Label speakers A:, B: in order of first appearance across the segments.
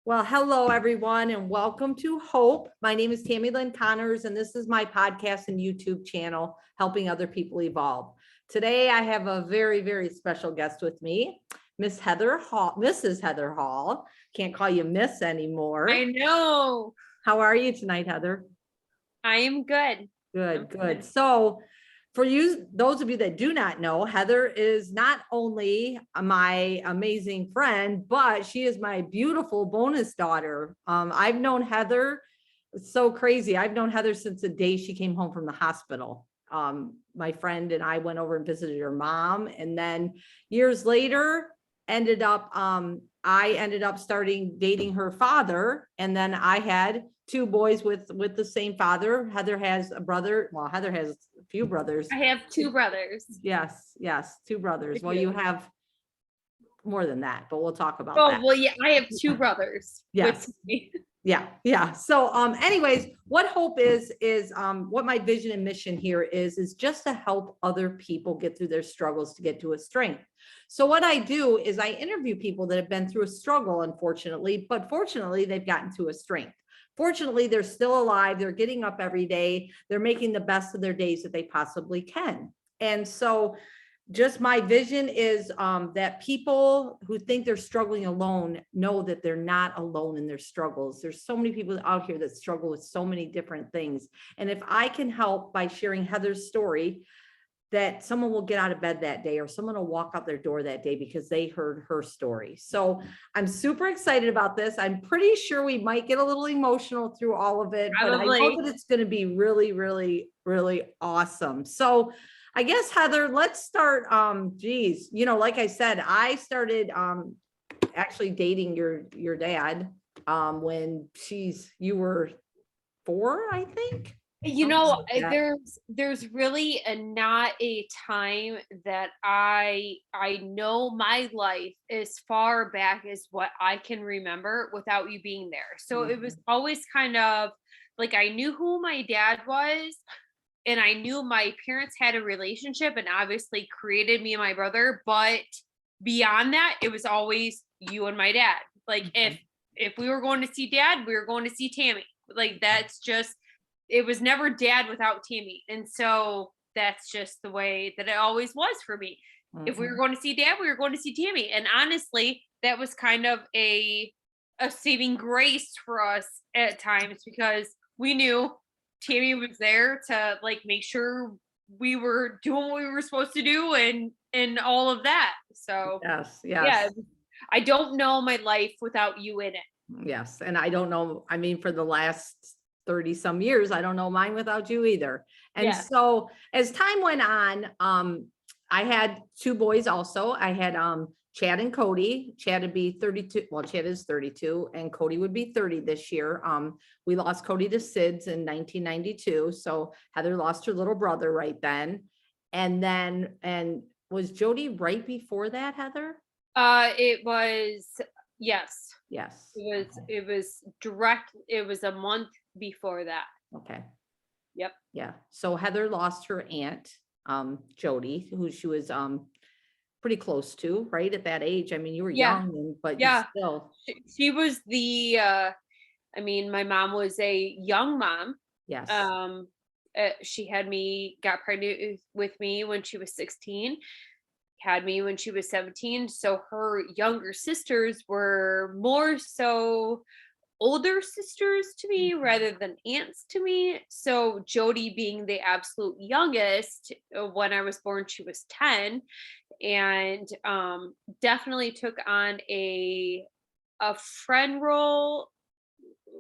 A: Well, hello, everyone, and welcome to Hope. My name is Tammy Lynn Connors, and this is my podcast and YouTube channel, Helping Other People Evolve. Today, I have a very, very special guest with me, Miss Heather Hall, Mrs. Heather Hall. Can't call you Miss anymore.
B: I know.
A: How are you tonight, Heather?
B: I am good.
A: Good. So for you, those of you that do not know, Heather is not only my amazing friend, but she is my beautiful bonus daughter. I've known Heather, it's so crazy. I've known Heather since the day she came home from the hospital. My friend and I went over and visited her mom, and then years later, I ended up starting dating her father, and then I had two boys with the same father. Heather has a brother. Well, Heather has a few brothers.
B: I have two brothers.
A: Yes, two brothers. Well, you have more than that, but we'll talk about that.
B: Well, yeah, I have two brothers.
A: Yes. Yeah. So, anyways, what Hope is what my vision and mission here is just to help other people get through their struggles to get to a strength. So what I do is I interview people that have been through a struggle, unfortunately, but fortunately they've gotten to a strength. Fortunately, they're still alive. They're getting up every day. They're making the best of their days that they possibly can. And so just my vision is that people who think they're struggling alone know that they're not alone in their struggles. There's so many people out here that struggle with so many different things. And if I can help by sharing Heather's story, that someone will get out of bed that day or someone will walk out their door that day because they heard her story. So I'm super excited about this. I'm pretty sure we might get a little emotional through all of it,
B: Probably.
A: but I know that it's going to be really, really, really awesome. So I guess, Heather, let's start. Like I said, I started actually dating your dad when you were 4, I think.
B: There's really not a time that I know my life as far back as what I can remember without you being there. So it was always kind of like I knew who my dad was, and I knew my parents had a relationship and obviously created me and my brother, but beyond that, it was always you and my dad. Like if we were going to see dad, we were going to see Tammy. Like that's just, it was never dad without Tammy. And so that's just the way that it always was for me. If we were going to see dad, we were going to see Tammy. And honestly, that was kind of a saving grace for us at times because we knew Tammy was there to like make sure we were doing what we were supposed to do and all of that. So
A: yes.
B: Yeah, I don't know my life without you in it.
A: Yes. And I don't know, I mean, for the last 30 some years, I don't know mine without you either. And so as time went on, I had two boys also. I had Chad and Cody. Chad would be 32. Well, Chad is 32 and Cody would be 30 this year. We lost Cody to SIDS in 1992. So Heather lost her little brother right then. And was Jody right before that, Heather?
B: It was, yes.
A: Yes.
B: It was direct. It was a month before that.
A: Okay.
B: Yep.
A: Yeah. So Heather lost her aunt, Jody, who she was pretty close to, right, at that age. I mean, you were young, but you still.
B: She was my mom was a young mom.
A: Yes.
B: She got pregnant with me when she was 16, had me when she was 17. So her younger sisters were more so older sisters to me rather than aunts to me. So Jody being the absolute youngest, when I was born, she was 10, and definitely took on a friend role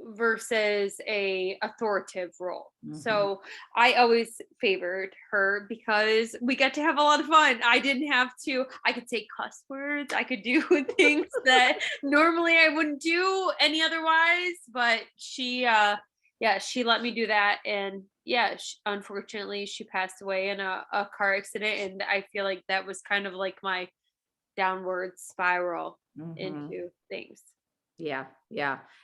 B: versus a authoritative role. So I always favored her because we got to have a lot of fun. I could say cuss words. I could do things that normally I wouldn't do any otherwise, but she let me do that. And unfortunately she passed away in a car accident. And I feel like that was kind of like my downward spiral into things.
A: Yeah.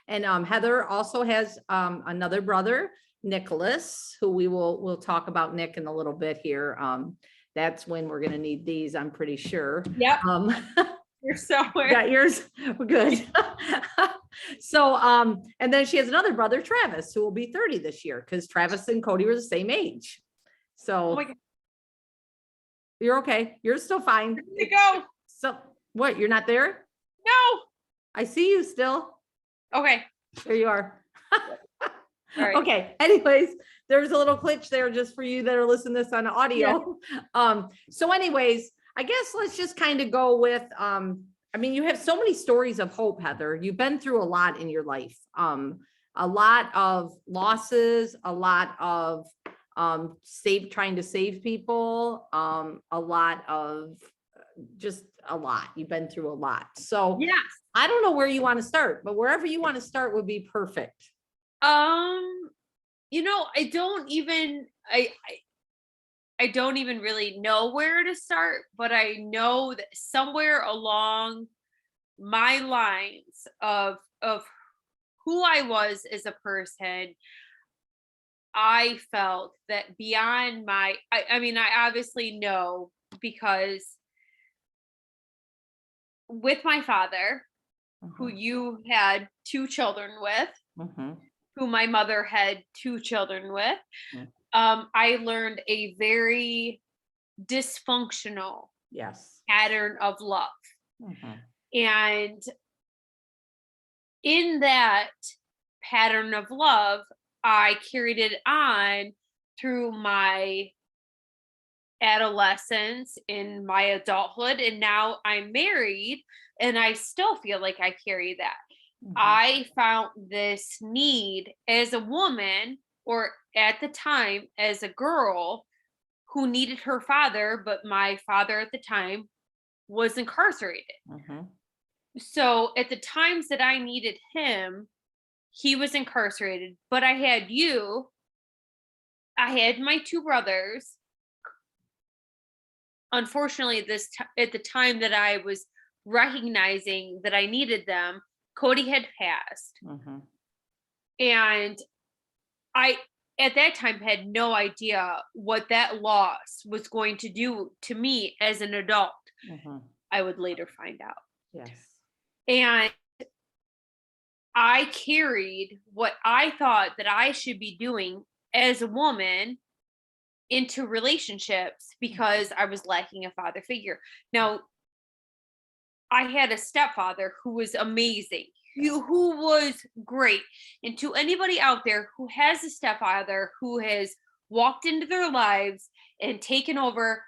A: And Heather also has another brother, Nicholas, who we'll talk about Nick in a little bit here. That's when we're going to need these, I'm pretty sure.
B: Yeah. You're somewhere.
A: Got yours? We're good. So, and then she has another brother, Travis, who will be 30 this year because Travis and Cody were the same age.
B: Oh
A: So
B: my God.
A: you're okay. You're still fine.
B: Where'd you go?
A: So what? You're not there?
B: No.
A: I see you still.
B: Okay.
A: There you are.
B: All right.
A: Okay. Anyways, there's a little glitch there just for you that are listening to this on audio. So anyways, I guess let's just kind of go with, I mean, you have so many stories of hope, Heather. You've been through a lot in your life. A lot of losses, a lot of trying to save people, a lot of just a lot. You've been through a lot. So
B: Yes.
A: I don't know where you want to start, but wherever you want to start would be perfect.
B: You know, I don't even really know where to start, but I know that somewhere along my lines of who I was as a person, I felt that beyond I mean, I obviously know because with my father, who you had 2 children with, who my mother had 2 children with, I learned a very dysfunctional pattern of love. And in that pattern of love, I carried it on through my adolescence, in my adulthood, and now I'm married and I still feel like I carry that. I found this need as a woman, or at the time as a girl, who needed her father, but my father at the time was incarcerated. So at the times that I needed him, he was incarcerated, but I had you, I had my 2 brothers. Unfortunately, at the time that I was recognizing that I needed them, Cody had passed. And I, at that time, had no idea what that loss was going to do to me as an adult. I would later find out. And I carried what I thought that I should be doing as a woman into relationships because I was lacking a father figure. Now, I had a stepfather who was amazing, who was great. And to anybody out there who has a stepfather who has walked into their lives and taken over,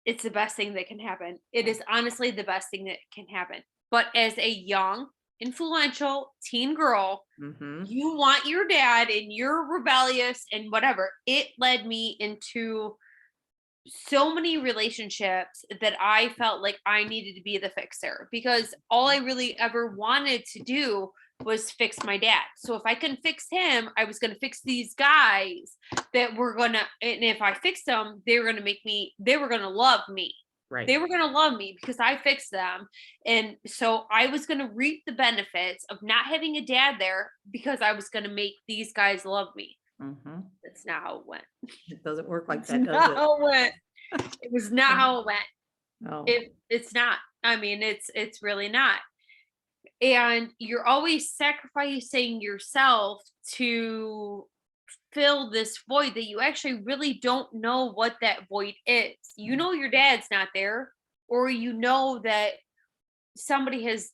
B: it's the best thing that can happen. It is honestly the best thing that can happen. But as a young, influential teen girl, you want your dad and you're rebellious and whatever. It led me into so many relationships that I felt like I needed to be the fixer, because all I really ever wanted to do was fix my dad. So if I couldn't fix him, I was going to fix these guys that were going to, and if I fixed them, they were going to love me. They were going to love me because I fixed them. And so I was going to reap the benefits of not having a dad there because I was going to make these guys love me. That's not how it went.
A: It doesn't work like that, does it?
B: How it went. It was not how it went.
A: No.
B: It's not. I mean, it's really not. And you're always sacrificing yourself to fill this void that you actually really don't know what that void is. You know your dad's not there, or you know that somebody has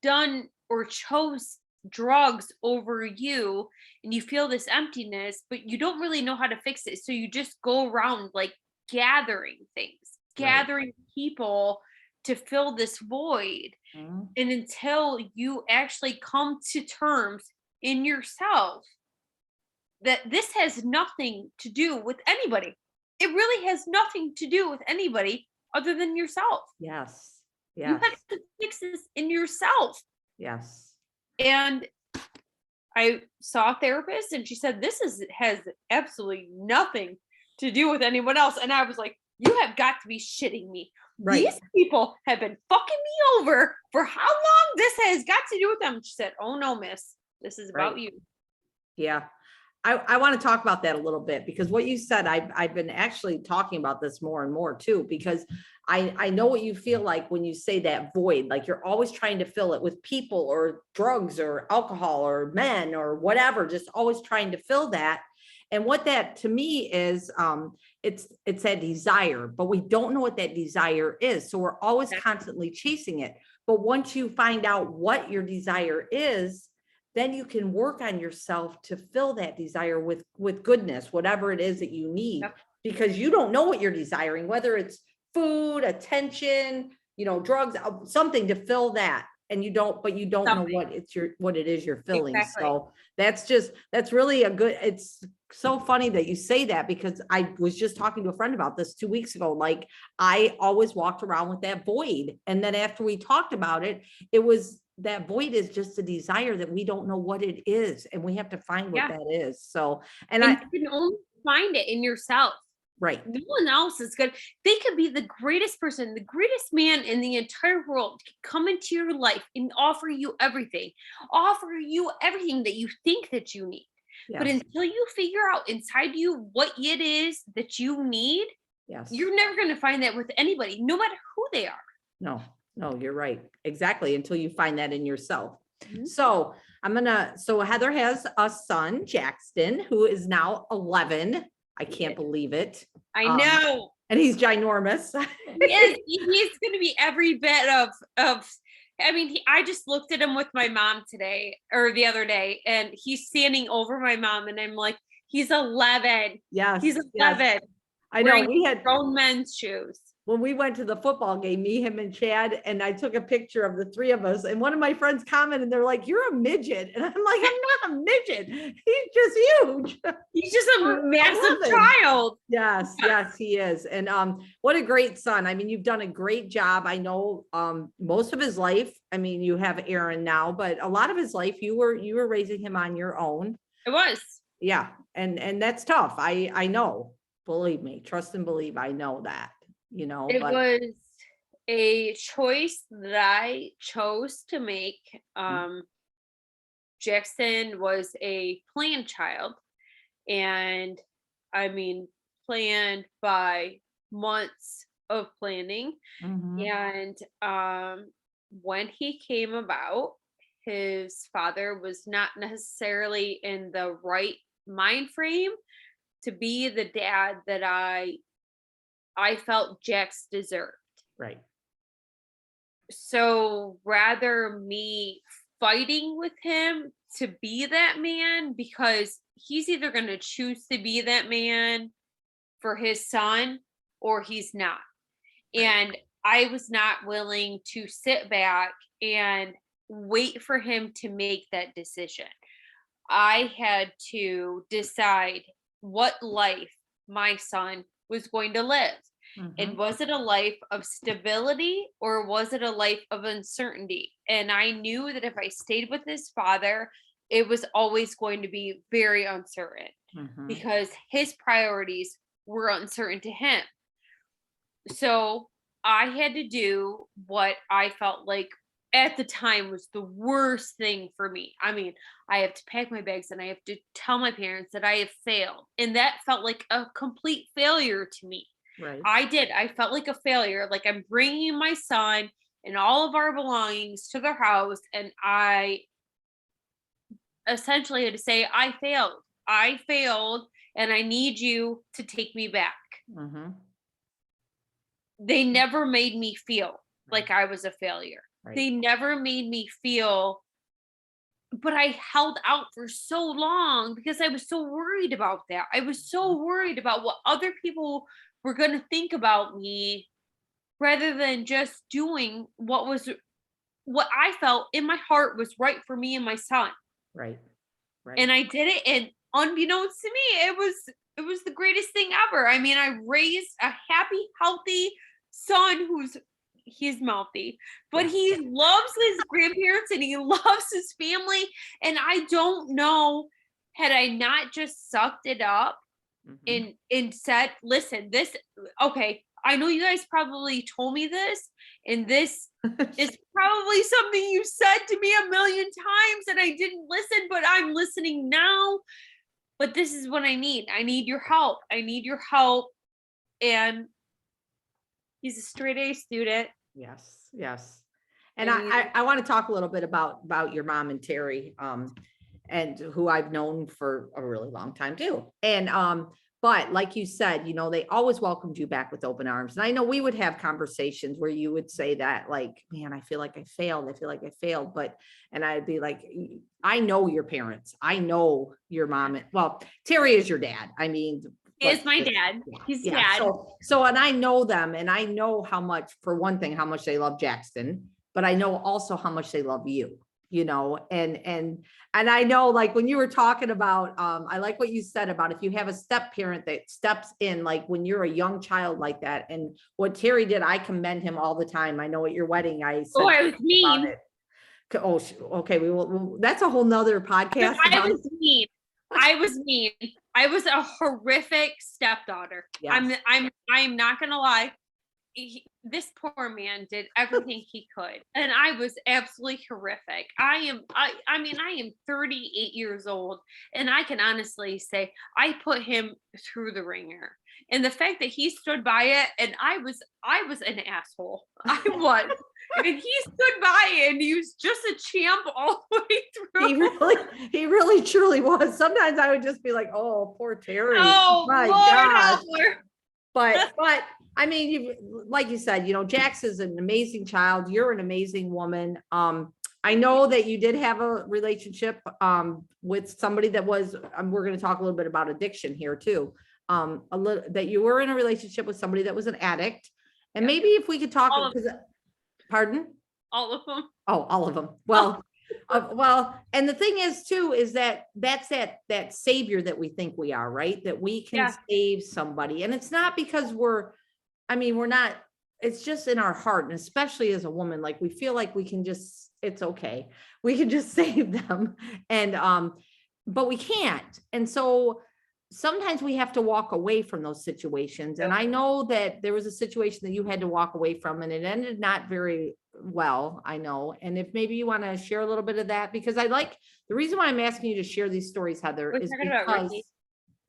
B: done or chose drugs over you, and you feel this emptiness, but you don't really know how to fix it. So you just go around like gathering things, gathering people to fill this void. And until you actually come to terms in yourself that this has nothing to do with anybody. It really has nothing to do with anybody other than yourself.
A: Yes.
B: You have to fix this in yourself. And I saw a therapist and she said, this has absolutely nothing to do with anyone else. And I was like, you have got to be shitting me. These people have been fucking me over for how long? This has got to do with them. She said, oh no, miss, this is about you.
A: I want to talk about that a little bit, because what you said, I've been actually talking about this more and more too, because I know what you feel like when you say that void, like you're always trying to fill it with people or drugs or alcohol or men or whatever, just always trying to fill that. And what that to me is, it's that desire, but we don't know what that desire is. So we're always constantly chasing it. But once you find out what your desire is, then you can work on yourself to fill that desire with goodness, whatever it is that you need,
B: Yep.
A: because you don't know what you're desiring, whether it's food, attention, drugs, something to fill that. And you don't know what it is you're filling.
B: Exactly.
A: So that's really it's so funny that you say that, because I was just talking to a friend about this 2 weeks ago. Like, I always walked around with that void. And then after we talked about it, it was, that void is just a desire that we don't know what it is. And we have to find what that is. So, and
B: you can only find it in yourself.
A: Right.
B: No one else is good. They could be the greatest person, the greatest man in the entire world, come into your life and offer you everything that you think that you need.
A: Yes.
B: But until you figure out inside you what it is that you need,
A: yes,
B: you're never going to find that with anybody, no matter who they are.
A: No, you're right. Exactly. Until you find that in yourself.
B: Mm-hmm.
A: So so Heather has a son, Jackson, who is now 11. I can't believe it.
B: I know.
A: And he's ginormous.
B: Yes, he's going to be every bit of, I mean, I just looked at him with my mom the other day, and he's standing over my mom, and I'm like, he's 11.
A: Yes.
B: He's 11.
A: Yes. I know, we had
B: grown men's shoes.
A: When we went to the football game, me, him, and Chad, and I took a picture of the three of us, and one of my friends commented, and they're like, "You're a midget." And I'm like, "I'm not a midget. He's just huge.
B: He's just a massive child."
A: Yes, he is. And what a great son. I mean, you've done a great job. I know most of his life, I mean, you have Aaron now, but a lot of his life you were raising him on your own.
B: It was.
A: Yeah. And that's tough. I know. Believe me, trust and believe, I know that.
B: It was a choice that I chose to make. Jackson was a planned child, and I mean, planned by months of planning. And when he came about, his father was not necessarily in the right mind frame to be the dad that I felt Jax deserved.
A: Right.
B: So rather me fighting with him to be that man, because he's either going to choose to be that man for his son or he's not. Right. And I was not willing to sit back and wait for him to make that decision. I had to decide what life my son was going to live. And was it a life of stability, or was it a life of uncertainty? And I knew that if I stayed with his father, it was always going to be very uncertain, because his priorities were uncertain to him. So I had to do what I felt like at the time was the worst thing for me. I mean, I have to pack my bags and I have to tell my parents that I have failed. And that felt like a complete failure to me.
A: Right.
B: I felt like a failure. Like, I'm bringing my son and all of our belongings to their house, and I essentially had to say, I failed, and I need you to take me back. They never made me feel like I was a failure. Right. They never made me feel, but I held out for so long because I was so worried about that. I was so worried about what other people were going to think about me, rather than just doing what I felt in my heart was right for me and my son. Right. And I did it, and unbeknownst to me, it was the greatest thing ever. I mean, I raised a happy, healthy son he's mouthy, but he loves his grandparents and he loves his family. And I don't know, had I not just sucked it up and said, listen, okay, I know you guys probably told me this, and this is probably something you said to me a million times and I didn't listen, but I'm listening now. but this is what I need. I need your help. I need your help. And he's a straight A student.
A: Yes, yes. And
B: And
A: I want to talk a little bit about your mom and Terry, and who I've known for a really long time too. And but like you said, you know, they always welcomed you back with open arms. And I know we would have conversations where you would say that, like, man, I feel like I failed. I feel like I failed. But and I'd be like, I know your parents. I know your mom. Well, Terry is your dad. I mean,
B: he is my dad.
A: yeah,
B: He's
A: yeah.
B: dad.
A: So, and I know them, and I know how much, for one thing, how much they love Jackson, but I know also how much they love you, you know, and I know, like, when you were talking about, I like what you said about if you have a step parent that steps in, like when you're a young child like that, and what Terry did, I commend him all the time. I know at your wedding, I said
B: Oh, I was
A: about
B: mean.
A: it. Oh, okay. That's a whole nother podcast.
B: I was mean. I was mean. I was a horrific stepdaughter.
A: Yes.
B: I'm not gonna lie. This poor man did everything he could, and I was absolutely horrific. I mean, I am 38 years old, and I can honestly say I put him through the ringer. And the fact that he stood by it, and I was an asshole. I was. And he stood by it, and he was just a champ all the way through.
A: He really truly was. Sometimes I would just be like, oh, poor Terry.
B: Oh,
A: My
B: Lord
A: gosh.
B: help her.
A: But I mean, you, like you said, you know, Jax is an amazing child. You're an amazing woman. I know that you did have a relationship with somebody that was, we're going to talk a little bit about addiction here too. A little that you were in a relationship with somebody that was an addict. And
B: Yeah.
A: maybe if we could talk,
B: All of
A: because, pardon?
B: All of them.
A: Oh, all of them. Well, well, and the thing is too, is that that's that savior that we think we are, right? That we can
B: Yeah.
A: save somebody. And it's not because we're not, it's just in our heart. And especially as a woman, like we feel like we can just, it's okay. We can just save them. And, but we can't. And so sometimes we have to walk away from those situations. And
B: Yep.
A: I know that there was a situation that you had to walk away from, and it ended not very well, I know. And if maybe you want to share a little bit of that, because I like, the reason why I'm asking you to share these stories, Heather,
B: We're
A: is
B: talking about
A: because,
B: Ricky.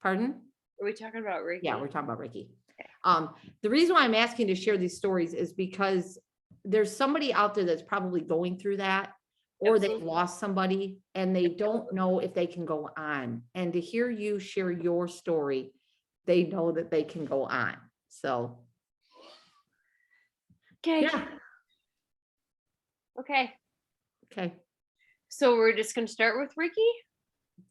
A: pardon?
B: Are we talking about Ricky?
A: Yeah, we're talking about Ricky.
B: Okay.
A: The reason why I'm asking to share these stories is because there's somebody out there that's probably going through that, or they've
B: Absolutely.
A: lost somebody and they don't know if they can go on. And to hear you share your story, they know that they can go on. So,
B: Okay.
A: yeah.
B: Okay.
A: Okay.
B: So we're just gonna start with Ricky.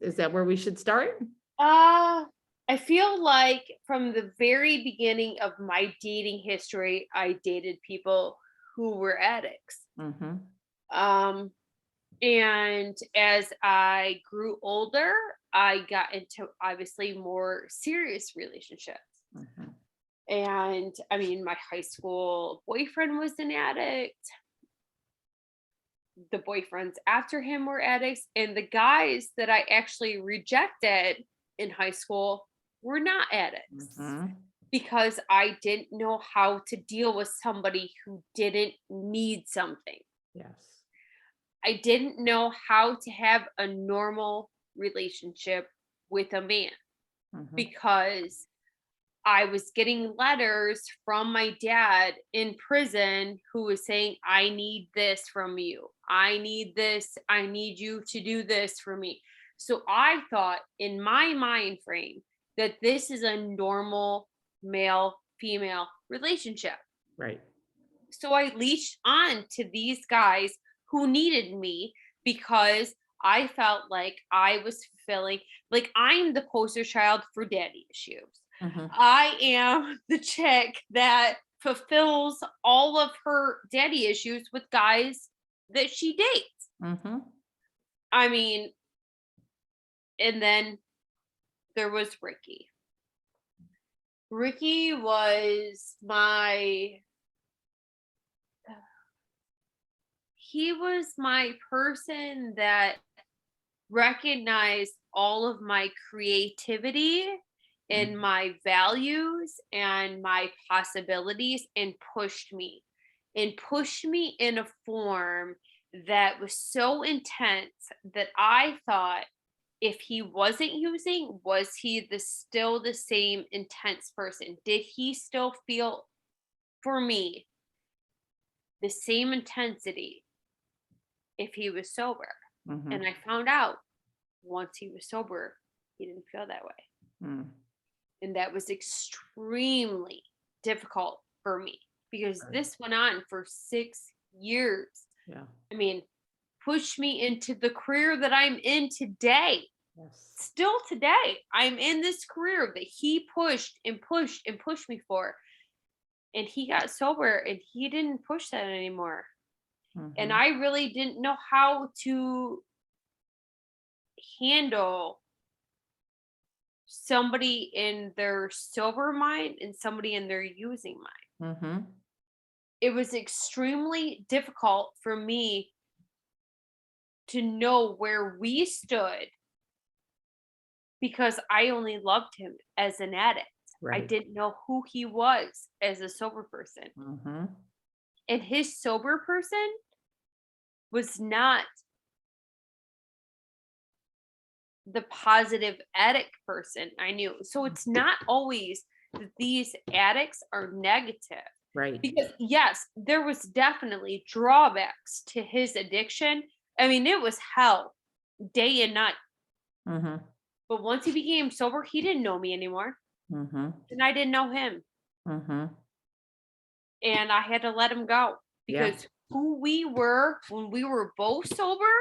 A: Is that where we should start?
B: I feel like from the very beginning of my dating history, I dated people who were addicts.
A: Mm-hmm.
B: And as I grew older, I got into obviously more serious relationships.
A: Mm-hmm.
B: And I mean, my high school boyfriend was an addict. The boyfriends after him were addicts. And the guys that I actually rejected in high school were not addicts,
A: Mm-hmm.
B: because I didn't know how to deal with somebody who didn't need something.
A: Yes.
B: I didn't know how to have a normal relationship with a man,
A: Mm-hmm.
B: because I was getting letters from my dad in prison who was saying, I need this from you. I need this. I need you to do this for me. So I thought in my mind frame that this is a normal male female relationship.
A: Right.
B: So I leashed on to these guys who needed me, because I felt like I was fulfilling, like I'm the poster child for daddy issues.
A: Mm-hmm.
B: I am the chick that fulfills all of her daddy issues with guys that she dates.
A: Mm-hmm.
B: I mean, and then there was Ricky. Ricky was he was my person that recognized all of my creativity and my values and my possibilities, and pushed me in a form that was so intense that I thought if he wasn't using, was he still the same intense person? Did he still feel for me the same intensity if he was sober?
A: Mhm.
B: And I found out once he was sober, he didn't feel that way.
A: Mm.
B: And that was extremely difficult for me because
A: Right.
B: this went on for 6 years.
A: Yeah.
B: I mean, pushed me into the career that I'm in today.
A: Yes.
B: Still today, I'm in this career that he pushed and pushed and pushed me for. And he got sober and he didn't push that anymore. And
A: Mhm.
B: I really didn't know how to handle somebody in their sober mind and somebody in their using mind.
A: Mhm.
B: It was extremely difficult for me to know where we stood because I only loved him as an addict. I
A: Right.
B: didn't know who he was as a sober person.
A: Mhm.
B: And his sober person was not the positive addict person I knew. So it's not always that these addicts are negative.
A: Right.
B: Because yes, there was definitely drawbacks to his addiction. I mean, it was hell day and night.
A: Mhm.
B: But once he became sober, he didn't know me anymore.
A: Mhm.
B: And I didn't know him.
A: Mhm.
B: And I had to let him go
A: Yeah.
B: because who we were when we were both sober,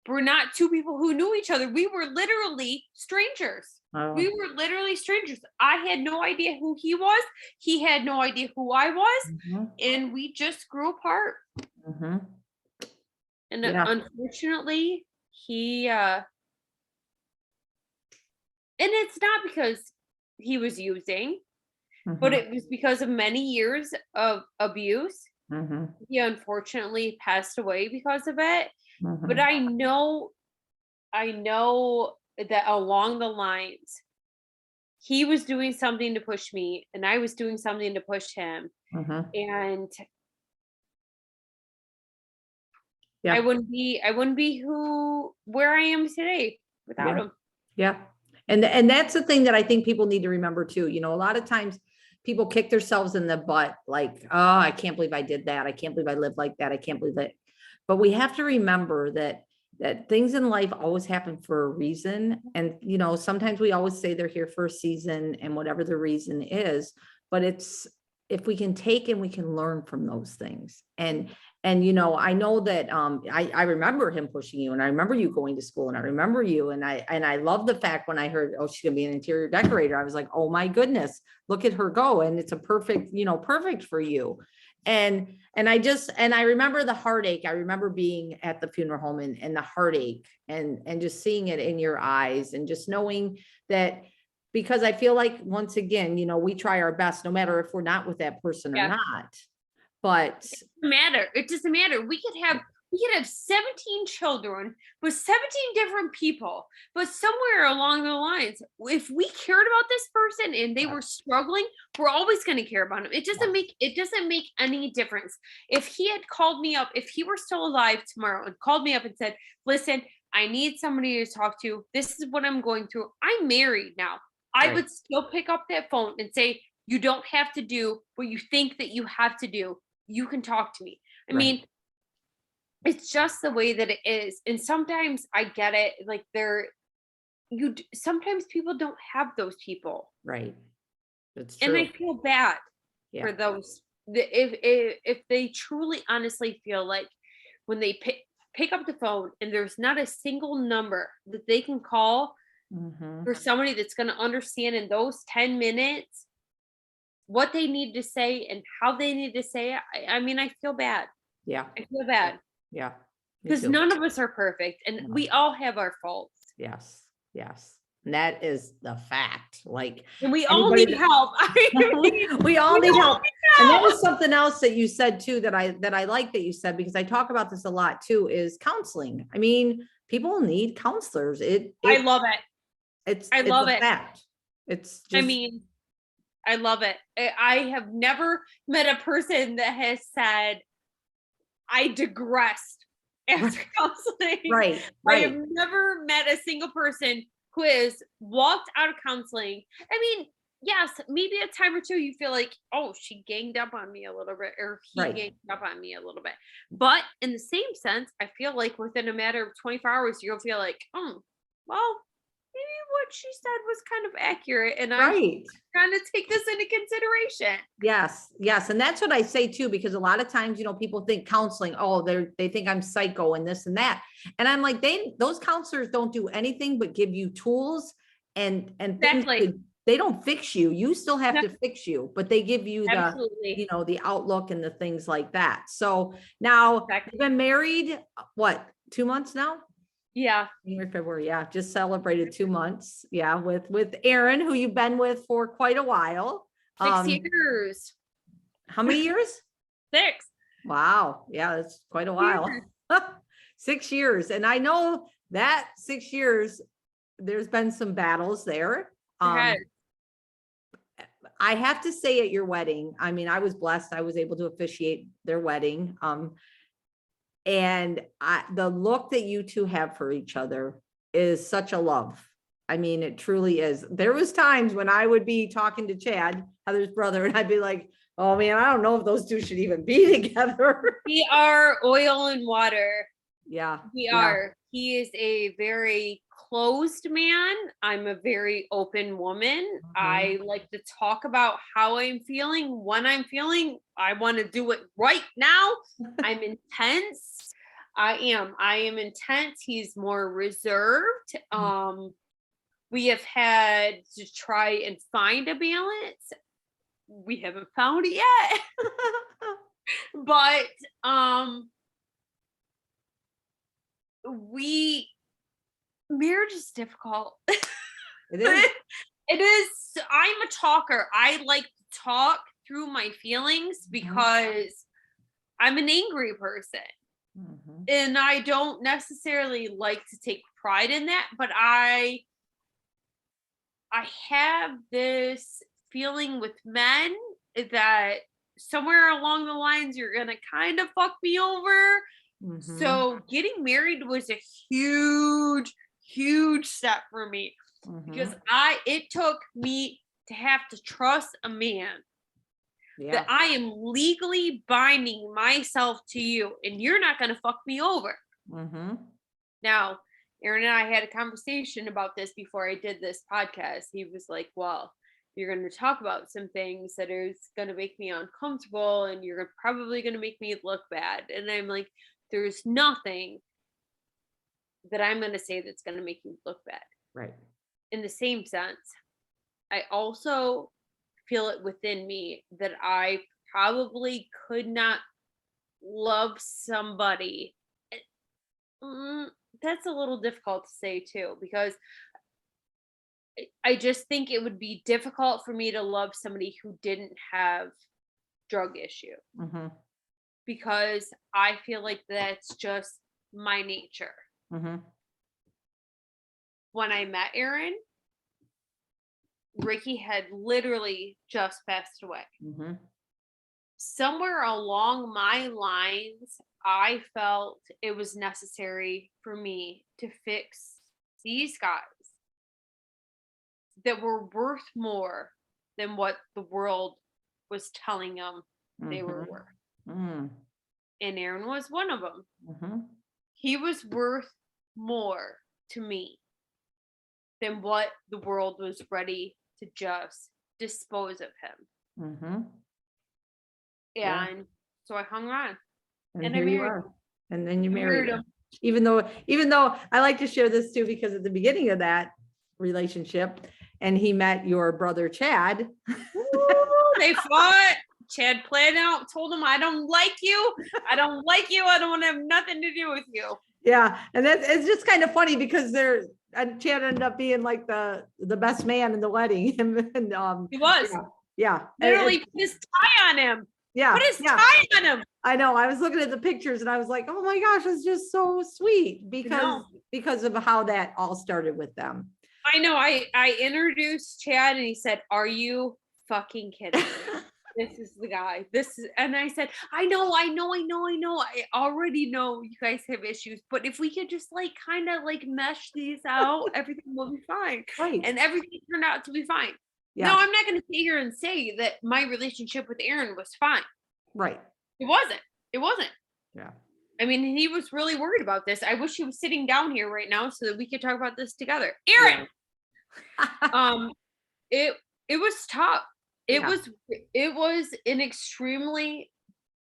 B: we're not two people who knew each other. We were literally strangers. We
A: Oh.
B: were literally strangers. I had no idea who he was. He had no idea who I was.
A: Mhm.
B: And we just grew apart.
A: Mhm.
B: And
A: Yeah.
B: unfortunately, and it's not because he was using, but
A: Mhm.
B: it was because of many years of abuse.
A: Mhm.
B: He unfortunately passed away because of it. But
A: Mhm.
B: I know that along the lines, he was doing something to push me, and I was doing something to push him.
A: Mhm.
B: And I
A: Yeah.
B: wouldn't be I wouldn't be where I am today without
A: Yeah.
B: him.
A: Yeah. And that's the thing that I think people need to remember too. You know, a lot of times people kick themselves in the butt, like, oh, I can't believe I did that. I can't believe I lived like that. I can't believe that. But we have to remember that things in life always happen for a reason. And, you know, sometimes we always say they're here for a season and whatever the reason is, but it's if we can take and we can learn from those things. And you know, I know that I remember him pushing you, and I remember you going to school, and I remember you, and I love the fact when I heard, oh, she's gonna be an interior decorator. I was like, oh my goodness, look at her go, and it's a perfect, you know, perfect for you. And I remember the heartache. I remember being at the funeral home and the heartache and just seeing it in your eyes and just knowing that, because I feel like once again, you know, we try our best no matter if we're not with that person or
B: Yeah.
A: not. But
B: Matter. It doesn't matter. We could have 17 children with 17 different people, but somewhere along the lines, if we cared about this person and they were struggling, we're always going to care about them. It doesn't make any difference. If he had called me up, if he were still alive tomorrow and called me up and said, "Listen, I need somebody to talk to. This is what I'm going through. I'm married now." I
A: right,
B: would still pick up that phone and say, "You don't have to do what you think that you have to do. You can talk to me." I
A: right,
B: mean, it's just the way that it is. And sometimes I get it. Like sometimes people don't have those people.
A: right. It's
B: And I
A: true.
B: feel bad
A: Yeah.
B: for those if they truly honestly feel like when they pick up the phone and there's not a single number that they can call
A: Mhm.
B: for somebody that's going to understand in those 10 minutes what they need to say and how they need to say it. I mean, I feel bad.
A: Yeah.
B: I feel bad
A: Yeah. Me
B: because
A: too.
B: none of us are perfect and
A: No.
B: we all have our faults
A: Yes. Yes. And that is the fact. Like
B: and we all
A: anybody
B: need
A: that
B: help. I mean,
A: we all
B: we
A: need
B: all
A: help.
B: need
A: And that
B: help.
A: was something else that you said too that I like that you said, because I talk about this a lot too, is counseling. I mean, people need counselors.
B: I love it. I
A: It's
B: love
A: a
B: it.
A: fact. It's
B: I
A: just
B: mean, I love it. I have never met a person that has said, I digressed after counseling.
A: Right.
B: I have
A: Right.
B: never met a single person who has walked out of counseling. I mean, yes, maybe a time or two you feel like, oh, she ganged up on me a little bit, or he
A: Right.
B: ganged up on me a little bit. But in the same sense, I feel like within a matter of 24 hours, you'll feel like, oh, well, maybe what she said was kind of accurate, and I should
A: Right.
B: kind of take this into consideration.
A: Yes, yes. And that's what I say too, because a lot of times, people think counseling, oh, they think I'm psycho and this and that. And I'm like, those counselors don't do anything but give you tools and things.
B: Exactly.
A: They don't fix you. You still have
B: No,
A: to fix you, but they give you
B: absolutely.
A: the outlook and the things like that. So now
B: Exactly.
A: you've been married, what, 2 months now?
B: Yeah.
A: January, February. Yeah. Just celebrated 2 months. Yeah. With Aaron, who you've been with for quite a while.
B: 6 years.
A: How many years?
B: 6
A: Wow. Yeah, that's quite a while.
B: years.
A: 6 years. And I know that 6 years, there's been some battles there.
B: Yes.
A: I have to say at your wedding, I mean, I was blessed. I was able to officiate their wedding. And the look that you two have for each other is such a love. I mean, it truly is. There was times when I would be talking to Chad, Heather's brother, and I'd be like, oh man, I don't know if those two should even be together.
B: We are oil and water.
A: Yeah.
B: We
A: yeah.
B: are. He is a very closed man. I'm a very open woman. I like to talk about how I'm feeling, when I'm feeling. I want to do it right now. I'm intense. I am intense. He's more reserved. We have had to try and find a balance. We haven't found it yet. But marriage is difficult.
A: It is.
B: It is. I'm a talker. I like to talk through my feelings because I'm an angry person. And I don't necessarily like to take pride in that, but I have this feeling with men that somewhere along the lines you're gonna kind of fuck me over. So getting married was a huge step for me because it took me to have to trust a man that I am legally binding myself to you and you're not going to fuck me over. Now, Aaron and I had a conversation about this before I did this podcast. He was like, well, you're going to talk about some things that is going to make me uncomfortable and you're probably going to make me look bad. And I'm like, there's nothing that I'm going to say that's going to make you look bad.
A: Right.
B: In the same sense, I also feel it within me that I probably could not love somebody. That's a little difficult to say too, because I just think it would be difficult for me to love somebody who didn't have drug issue. Because I feel like that's just my nature. When I met Aaron, Ricky had literally just passed away. Somewhere along my lines, I felt it was necessary for me to fix these guys that were worth more than what the world was telling them they were worth. And Aaron was one of them. He was worth more to me than what the world was ready to just dispose of him. And so I hung on.
A: And here you are. And then you married him.
B: him.
A: Even though I like to share this too, because at the beginning of that relationship, and he met your brother Chad.
B: They fought. Chad played out, told him, I don't like you. I don't like you. I don't want to have nothing to do with you.
A: Yeah. And it's just kind of funny because Chad ended up being like the best man in the wedding. And
B: he was.
A: Yeah.
B: Literally put his tie on him.
A: Yeah.
B: Put his tie on him.
A: I know. I was looking at the pictures and I was like, oh my gosh, it's just so sweet because of how that all started with them.
B: I know. I introduced Chad and he said, are you fucking kidding me? this is the guy. And I said, I know. I already know you guys have issues, but if we could just like kind of like mesh these out, everything will be fine.
A: Right.
B: And everything turned out to be fine.
A: Yeah.
B: Now, I'm not going to sit here and say that my relationship with Aaron was fine.
A: Right.
B: It wasn't. It wasn't.
A: Yeah.
B: I mean, he was really worried about this. I wish he was sitting down here right now so that we could talk about this together. Aaron, um, it was tough. It
A: Yeah.
B: was an extremely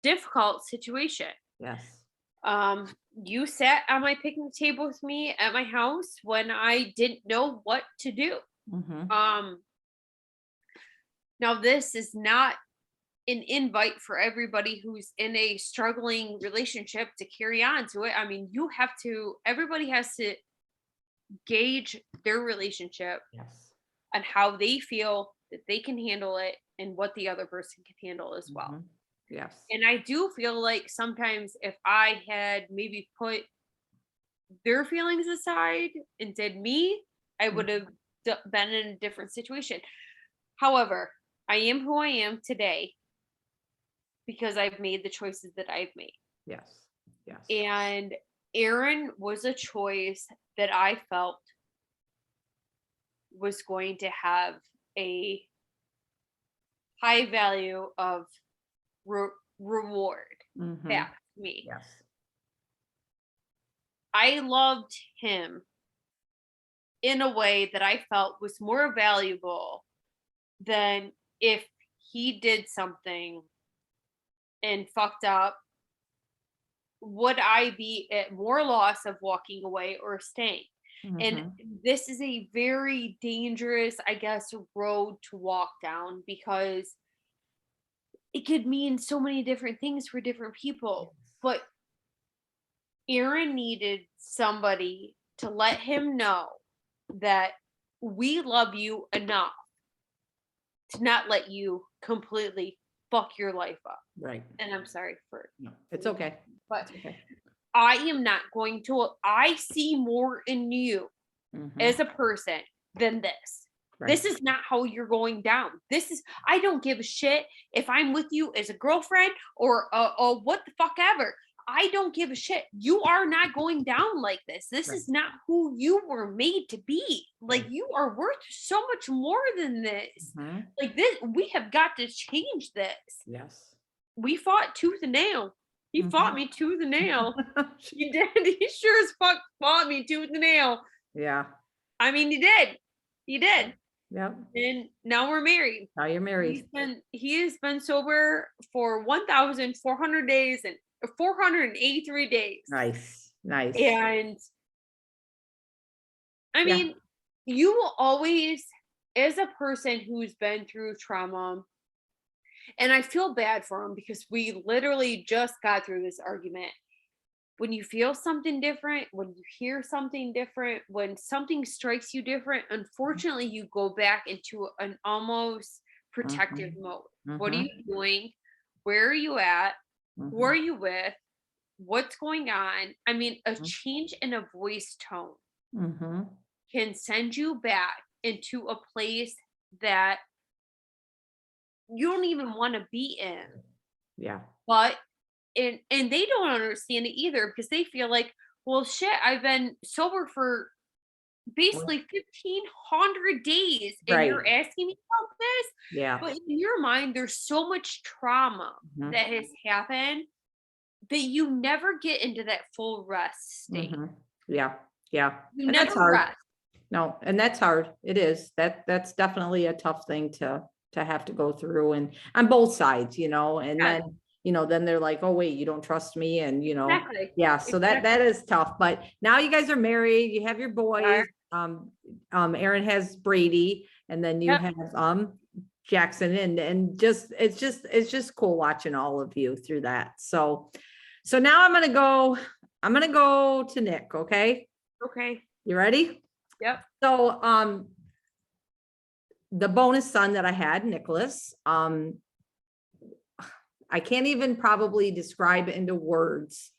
B: difficult situation.
A: Yes.
B: You sat on my picnic table with me at my house when I didn't know what to do.
A: Mm-hmm.
B: Now this is not an invite for everybody who's in a struggling relationship to carry on to it. I mean, everybody has to gauge their relationship
A: Yes.
B: and how they feel that they can handle it and what the other person can handle as well.
A: Mhm. Yes.
B: And I do feel like sometimes if I had maybe put their feelings aside and did me, I would have been in a different situation. However, I am who I am today because I've made the choices that I've made.
A: Yes. Yes.
B: And Aaron was a choice that I felt was going to have a high value of reward
A: Mhm.
B: back to me.
A: Yes.
B: I loved him in a way that I felt was more valuable than if he did something and fucked up. Would I be at more loss of walking away or staying? And
A: Mhm.
B: this is a very dangerous, I guess, road to walk down because it could mean so many different things for different people. But Aaron needed somebody to let him know that we love you enough to not let you completely fuck your life up.
A: Right.
B: And I'm sorry for
A: No, it's okay.
B: but
A: It's okay.
B: I am not going to I see more in you
A: Mhm.
B: as a person than this. This
A: Right.
B: is not how you're going down. I don't give a shit if I'm with you as a girlfriend or what the fuck ever. I don't give a shit. You are not going down like this. This
A: Right.
B: is not who you were made to be. Like
A: Right.
B: you are worth so much more than this.
A: Mhm.
B: Like this, we have got to change this.
A: Yes.
B: We fought tooth and nail. He fought
A: Mhm.
B: me tooth and nail. He did. He sure as fuck fought me tooth and nail.
A: Yeah.
B: I mean, he did. He did.
A: Yep.
B: And now we're married.
A: Now you're married.
B: He has been sober for 1,400 days and 483 days.
A: Nice. Nice.
B: And I
A: Yeah.
B: mean, you will always, as a person who's been through trauma, and I feel bad for him because we literally just got through this argument. When you feel something different, when you hear something different, when something strikes you different, unfortunately, you go back into an almost protective
A: Mhm.
B: mode. What are
A: Mhm.
B: you doing? Where are you at? Who are
A: Mhm.
B: you with? What's going on? I mean, a
A: Mhm.
B: change in a voice tone
A: Mhm.
B: can send you back into a place that you don't even want to be in.
A: Yeah.
B: But and they don't understand it either because they feel like, well, shit, I've been sober for
A: Well,
B: basically 1,500 days, and
A: right.
B: you're asking me about this.
A: Yeah.
B: But in your mind, there's so much trauma
A: Mhm.
B: that has happened that you never get into that full rest state.
A: Mhm. Yeah. Yeah.
B: You
A: And that's
B: never
A: hard.
B: rest.
A: No, and that's hard. It is. That's definitely a tough thing to have to go through and on both sides, and
B: Yes,
A: then, then they're like, "Oh, wait, you don't trust me." And,
B: exactly.
A: yeah, so that
B: Exactly.
A: is tough. But now you guys are married, you have your
B: Are.
A: boys. Aaron has Brady, and then you
B: Yep.
A: have Jackson, and it's just cool watching all of you through that. So now I'm gonna go to Nick, okay?
B: Okay.
A: You ready?
B: Yep.
A: So, the bonus son that I had, Nicholas, I can't even probably describe into words,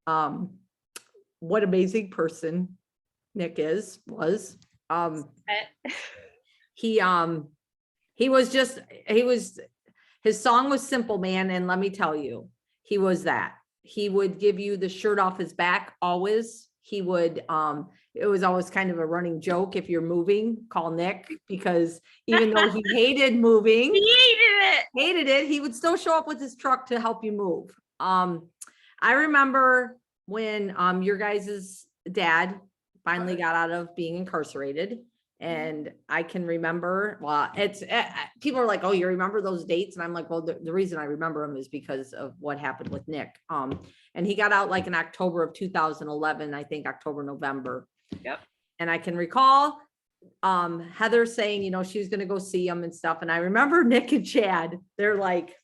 A: what amazing person Nick was.
B: Eh,
A: He, he was just, he was, His song was Simple Man. And let me tell you, he was that. He would give you the shirt off his back always. He would, it was always kind of a running joke. If you're moving, call Nick, because even though he hated moving, hated it, he would still show up with his truck to help you move. I remember when your guys's dad finally got out of being incarcerated. And I can remember, well, it's people are like, oh, you remember those dates? And I'm like, well, the reason I remember them is because of what happened with Nick. And he got out like in October of 2011, I think October, November.
B: Yep.
A: And I can recall Heather saying, you know, she was going to go see him and stuff. And I remember Nick and Chad, they're like,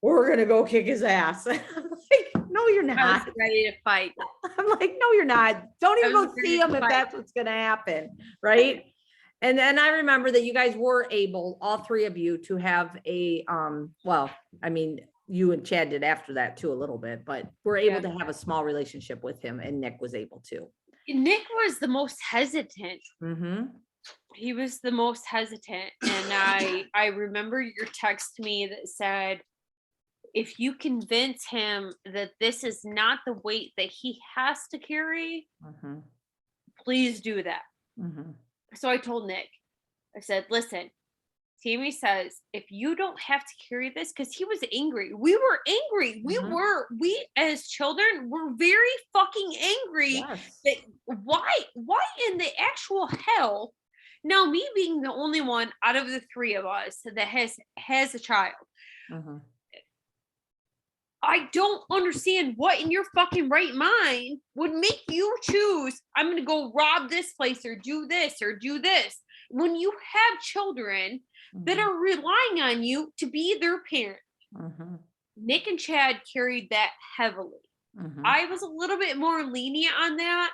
A: we're going to go kick his ass. I'm like, no, you're
B: I
A: not.
B: was ready to fight.
A: I'm like, no, you're not. Don't even
B: I was
A: go
B: ready
A: see
B: to
A: him if
B: fight.
A: that's what's going to happen. Right. And then I remember that you guys were able, all three of you, to have a, well, I mean, you and Chad did after that too, a little bit, but we're able to have a small relationship with him, and Nick was able to.
B: Nick was the most hesitant.
A: Mm-hmm.
B: He was the most hesitant. And I remember your text to me that said, if you convince him that this is not the weight that he has to carry,
A: Mm-hmm.
B: please do that.
A: Mm-hmm.
B: So I told Nick, I said, listen, Tammy says, if you don't have to carry this, because he was angry. We were angry. We as children were very fucking angry.
A: Yes.
B: That why in the actual hell? Now, me being the only one out of the three of us that has a child,
A: Mm-hmm.
B: I don't understand what in your fucking right mind would make you choose, I'm going to go rob this place or do this when you have children that are relying on you to be their parent.
A: Mm-hmm.
B: Nick and Chad carried that heavily.
A: Mm-hmm.
B: I was a little bit more lenient on that.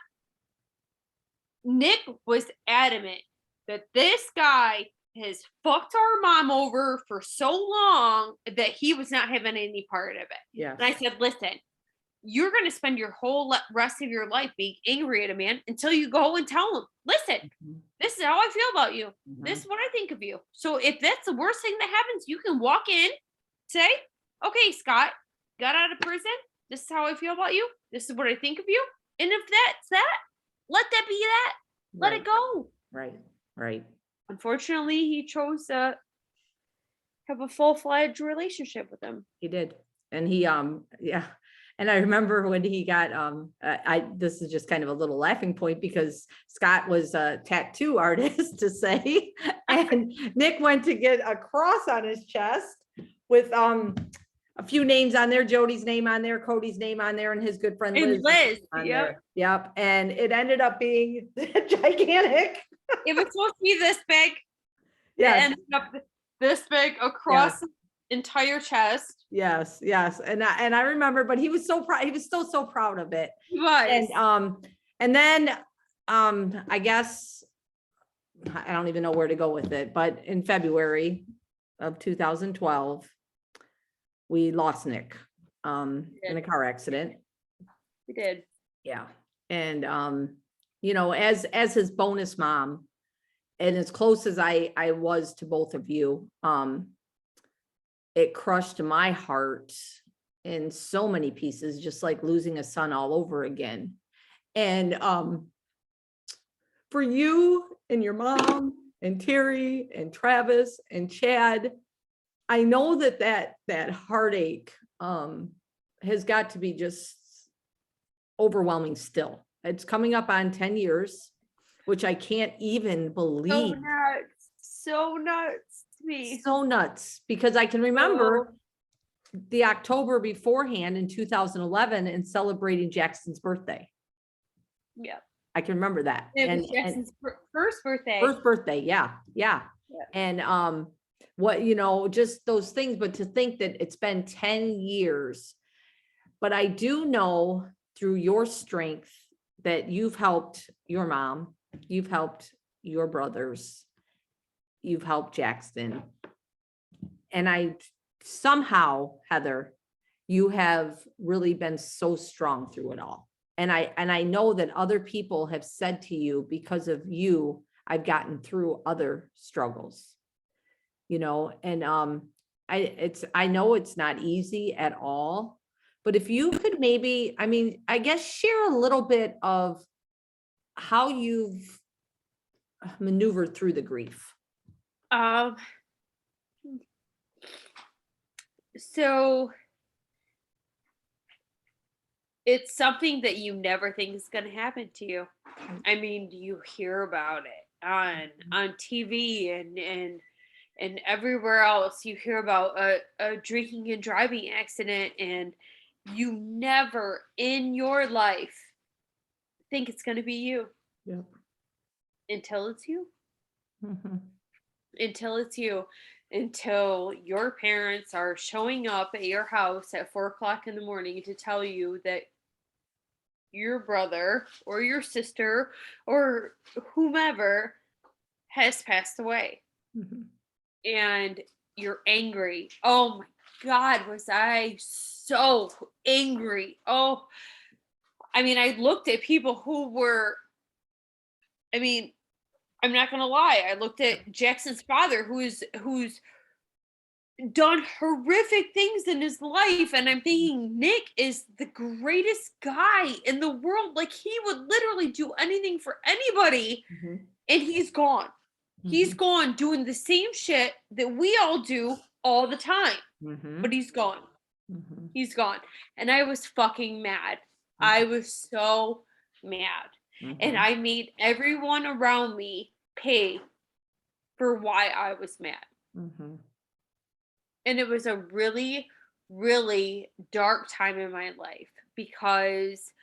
B: Nick was adamant that this guy has fucked our mom over for so long that he was not having any part of it.
A: Yes.
B: And I said, listen, you're going to spend your whole rest of your life being angry at a man until you go and tell him, listen, this is how I feel about you. This is what I think of you. So if that's the worst thing that happens, you can walk in, say, okay, Scott, got out of prison. This is how I feel about you. This is what I think of you. And if that's that, let that be that. Let it go.
A: Right. Right.
B: Unfortunately, he chose to have a full-fledged relationship with him.
A: He did. And he, yeah. And I remember when he got, this is just kind of a little laughing point because Scott was a tattoo artist to say, and Nick went to get a cross on his chest with, a few names on there, Jody's name on there, Cody's name on there, and his good friend Liz.
B: Yep.
A: There. Yep. And it ended up being gigantic.
B: It was supposed to be this big.
A: Yeah.
B: It ended up this big across the entire chest.
A: Yes. Yes. And I remember, but he was so proud. He was still so proud of it.
B: He was.
A: And then, I guess, I don't even know where to go with it, but in February of 2012, we lost Nick, in a car accident.
B: We did.
A: Yeah. And, you know, as his bonus mom, and as close as I was to both of you, it crushed my heart in so many pieces, just like losing a son all over again. And, for you and your mom and Terry and Travis and Chad, I know that heartache, has got to be just overwhelming still. It's coming up on 10 years, which I can't even believe.
B: So nuts to me.
A: So nuts, because I can remember the October beforehand in 2011 and celebrating Jackson's birthday.
B: Yeah.
A: I can remember that.
B: It was Jackson's first birthday.
A: First birthday. Yeah. And, what, you know, just those things, but to think that it's been 10 years, but I do know through your strength that you've helped your mom, you've helped your brothers, you've helped Jackson. And I somehow, Heather, you have really been so strong through it all. And I know that other people have said to you, because of you, I've gotten through other struggles, you know, and I know it's not easy at all, but if you could maybe, I mean, I guess share a little bit of how you've maneuvered through the grief.
B: Um, so it's something that you never think is going to happen to you. I mean, you hear about it on TV and everywhere else. You hear about a drinking and driving accident, and you never in your life think it's going to be you
A: Yep.
B: until it's you.
A: Mhm.
B: Until it's you. Until your parents are showing up at your house at 4 o'clock in the morning to tell you that your brother or your sister or whomever has passed away.
A: Mhm.
B: And you're angry. Oh my God, was I so angry? Oh, I mean, I looked at people who were, I mean, I'm not gonna lie. I looked at Jackson's father, who's done horrific things in his life, and I'm thinking Nick is the greatest guy in the world. Like, he would literally do anything for anybody,
A: Mhm.
B: and he's gone. He's
A: Mhm.
B: gone doing the same shit that we all do all the time, but
A: Mhm.
B: he's gone.
A: Mhm.
B: He's gone. And I was fucking mad. I
A: Mhm.
B: was so mad. And
A: Mhm.
B: I made everyone around me pay for why I was mad.
A: Mhm.
B: And it was a really, really dark time in my life because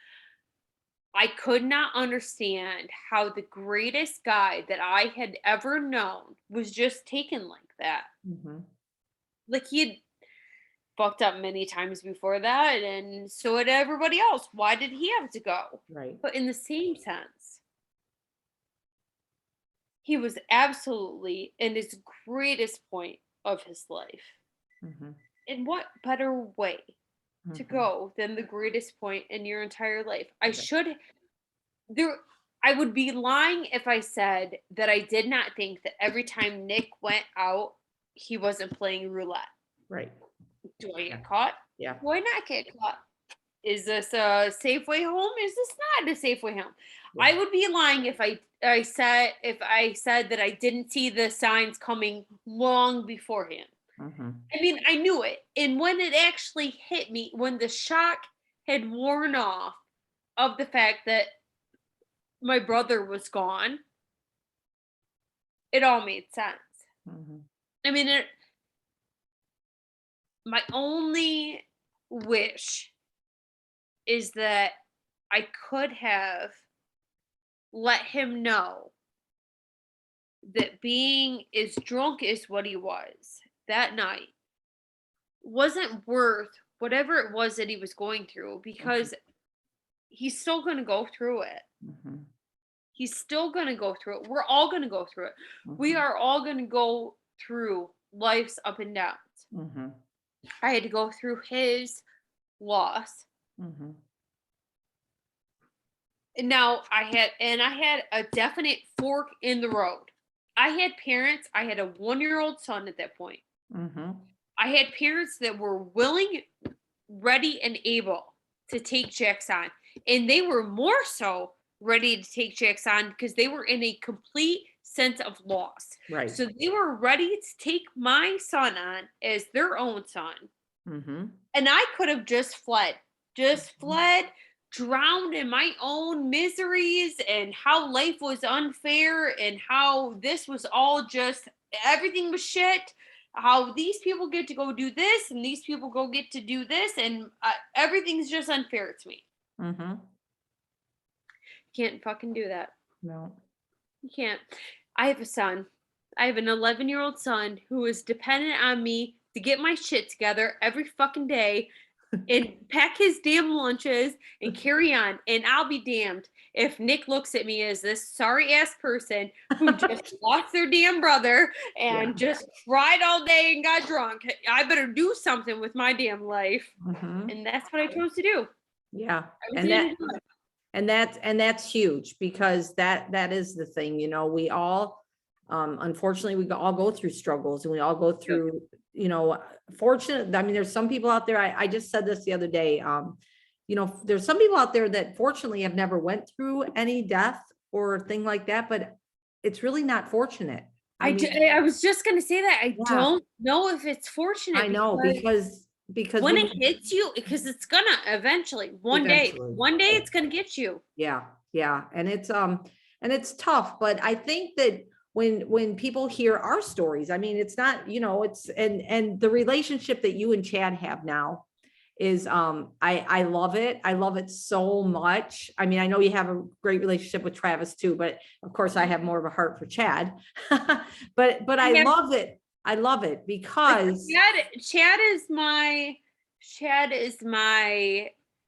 B: I could not understand how the greatest guy that I had ever known was just taken like that.
A: Mhm.
B: Like, he had fucked up many times before that, and so had everybody else. Why did he have to go?
A: Right.
B: But in the same sense, he was absolutely in his greatest point of his life.
A: Mhm.
B: In what better way to
A: Mhm.
B: go than the greatest point in your entire life?
A: Right.
B: There I would be lying if I said that I did not think that every time Nick went out, he wasn't playing roulette.
A: Right.
B: Do I
A: Yeah.
B: get caught?
A: Yeah.
B: Do I not get caught? Is this a safe way home? Is this not a safe way home?
A: Yeah.
B: I would be lying if I said that I didn't see the signs coming long beforehand.
A: Mhm.
B: I mean, I knew it. And when it actually hit me, when the shock had worn off of the fact that my brother was gone, it all made sense.
A: Mhm.
B: I mean, my only wish is that I could have let him know that being as drunk as what he was that night wasn't worth whatever it was that he was going through,
A: Mhm.
B: because he's still going to go through it.
A: Mhm.
B: He's still going to go through it. We're all going to go through it. We
A: Mhm.
B: are all going to go through life's up and downs.
A: Mhm.
B: I had to go through his loss.
A: Mhm.
B: And now I had a definite fork in the road. I had parents. I had a 1-year-old son at that point.
A: Mhm.
B: I had parents that were willing, ready, and able to take Jax on. And they were more so ready to take Jax on because they were in a complete sense of loss.
A: Right.
B: So they were ready to take my son on as their own son.
A: Mhm.
B: And I could have just
A: Mhm.
B: fled, drowned in my own miseries and how life was unfair and how this was all just, everything was shit. How these people get to go do this and these people go get to do this, and everything's just unfair to me.
A: Mhm.
B: Can't fucking do that.
A: No.
B: You can't. I have a son. I have an 11-year-old son who is dependent on me to get my shit together every fucking day and pack his damn lunches and carry on. And I'll be damned if Nick looks at me as this sorry ass person who just lost their damn brother
A: Yeah.
B: and just cried all day and got drunk. I better do something with my damn life.
A: Mhm.
B: And that's what I chose to do.
A: Yeah.
B: I was
A: And
B: in it.
A: that's huge because that is the thing, we all Unfortunately, we all go through struggles, and we all go through, fortunate. I mean, there's some people out there, I just said this the other day, there's some people out there that fortunately have never went through any death or thing like that, but it's really not fortunate.
B: I was just gonna say that. I
A: Yeah.
B: don't know if it's fortunate.
A: I know, because
B: when
A: when
B: it hits you, because it's gonna eventually, one day it's gonna get you.
A: Yeah, yeah. And it's tough, but I think that when people hear our stories, I mean, it's not, it's, and the relationship that you and Chad have now is, I love it. I love it so much. I mean, I know you have a great relationship with Travis too, but of course I have more of a heart for Chad. But I love it. I love it because
B: Chad is my,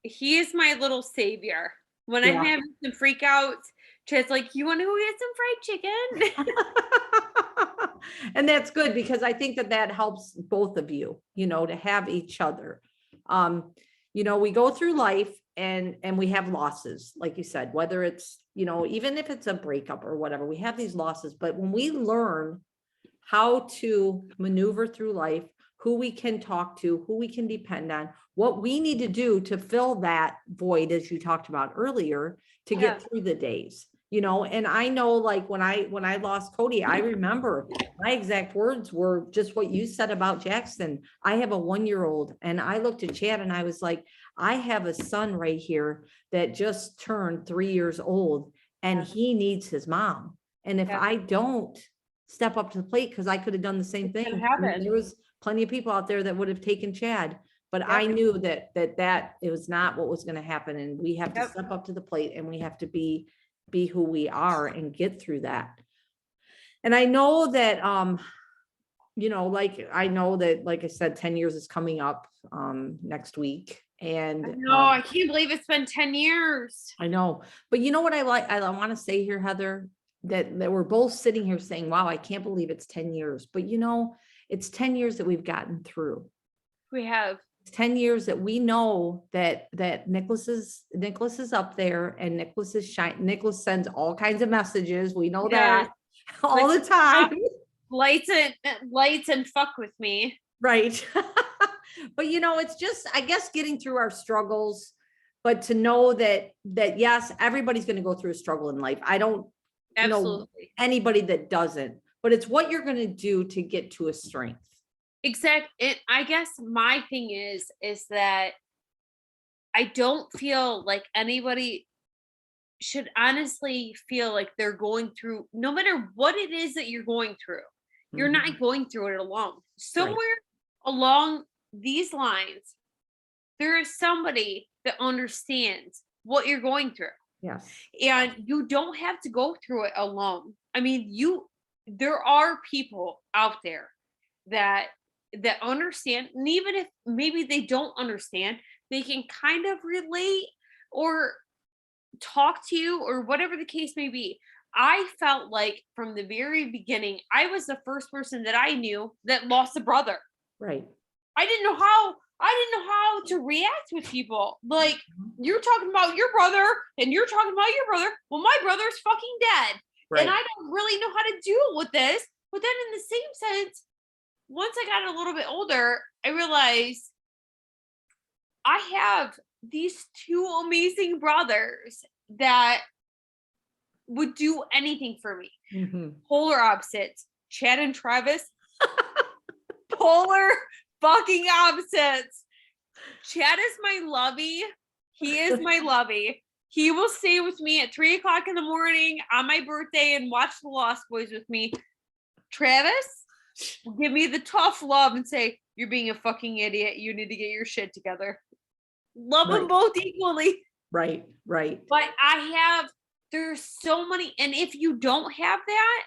B: he is my little savior. When I'm having some freakouts, Chad's like, you want to go get some fried chicken?
A: And that's good, because I think that helps both of you, to have each other. We go through life and we have losses, like you said, whether it's, even if it's a breakup or whatever, we have these losses. But when we learn how to maneuver through life, who we can talk to, who we can depend on, what we need to do to fill that void, as you talked about earlier, to get through the days, and I know, like when I lost Cody, I remember my exact words were just what you said about Jackson. I have a 1-year-old, and I looked at Chad and I was like, I have a son right here that just turned 3 years old, and he needs his mom. And if I don't step up to the plate, because I could have done the same thing. I mean, there was plenty of people out there that would have taken Chad, but I knew that it was not what was going to happen. And we have to step up to the plate, and we have to be who we are and get through that. And I know that, like I said, 10 years is coming up, next week. And
B: no, I can't believe it's been 10 years.
A: I know, but you know what I want to say here, Heather, that we're both sitting here saying, wow, I can't believe it's 10 years, but it's 10 years that we've gotten through.
B: We have.
A: 10 years that we know that Nicholas is up there, and Nicholas sends all kinds of messages. We know that all the time.
B: Lights and fuck with me.
A: Right. But it's just, I guess, getting through our struggles, but to know that yes, everybody's going to go through a struggle in life. I don't know anybody that doesn't, but it's what you're going to do to get to a strength.
B: Exactly. I guess my thing is that I don't feel like anybody should honestly feel like they're going through, no matter what it is that you're going through, you're not going through it alone. Somewhere along these lines, there is somebody that understands what you're going through.
A: Yes.
B: And you don't have to go through it alone. I mean, there are people out there that understand, and even if maybe they don't understand, they can kind of relate or talk to you or whatever the case may be. I felt like from the very beginning, I was the first person that I knew that lost a brother.
A: Right.
B: I didn't know how to react with people. Like, you're talking about your brother and you're talking about your brother. Well, my brother's fucking dead. Right. And I don't really know how to deal with this. But then in the same sense, once I got a little bit older, I realized I have these two amazing brothers that would do anything for me. Polar opposites, Chad and Travis. Polar fucking opposites. Chad is my lovey. He is my lovey. He will stay with me at 3:00 in the morning on my birthday and watch The Lost Boys with me. Travis will give me the tough love and say, you're being a fucking idiot. You need to get your shit together. Love them both equally.
A: Right.
B: But there's so many, and if you don't have that,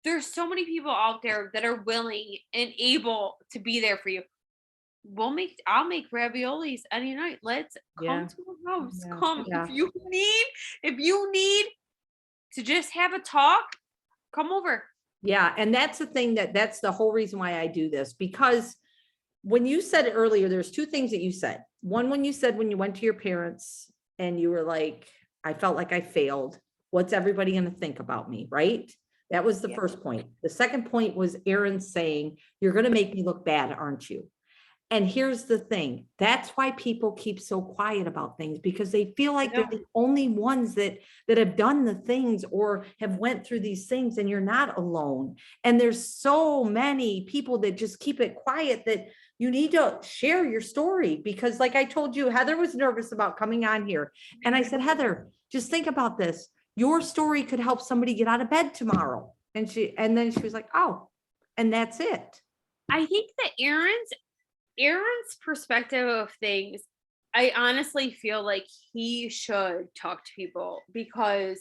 B: there's so many people out there that are willing and able to be there for you. I'll make raviolis any night. Let's come to a house. Come. If you need to just have a talk, come over. Yeah.
A: And that's the thing, that's the whole reason why I do this, because when you said earlier, there's two things that you said. One, when you said, when you went to your parents and you were like, I felt like I failed. What's everybody going to think about me? Right. That was the
B: Yeah.
A: first point. The second point was Aaron saying, you're going to make me look bad, aren't you? And here's the thing. That's why people keep so quiet about things, because they feel like they're the only ones that have done the things or have went through these things, and you're not alone. And there's so many people that just keep it quiet, that you need to share your story, because like I told you, Heather was nervous about coming on here. And I said, Heather, just think about this. Your story could help somebody get out of bed tomorrow. And then she was like, oh, and that's it.
B: I think that Aaron's perspective of things, I honestly feel like he should talk to people, because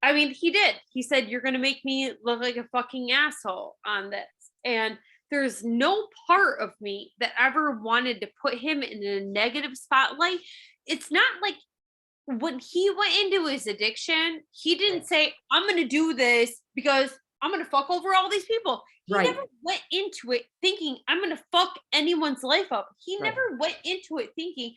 B: I mean, he did. He said, you're going to make me look like a fucking asshole on this. And there's no part of me that ever wanted to put him in a negative spotlight. It's not like when he went into his addiction, he didn't say, I'm going to do this because I'm going to fuck over all these people. He
A: Right.
B: never went into it thinking, I'm going to fuck anyone's life up. He
A: Right.
B: never went into it thinking.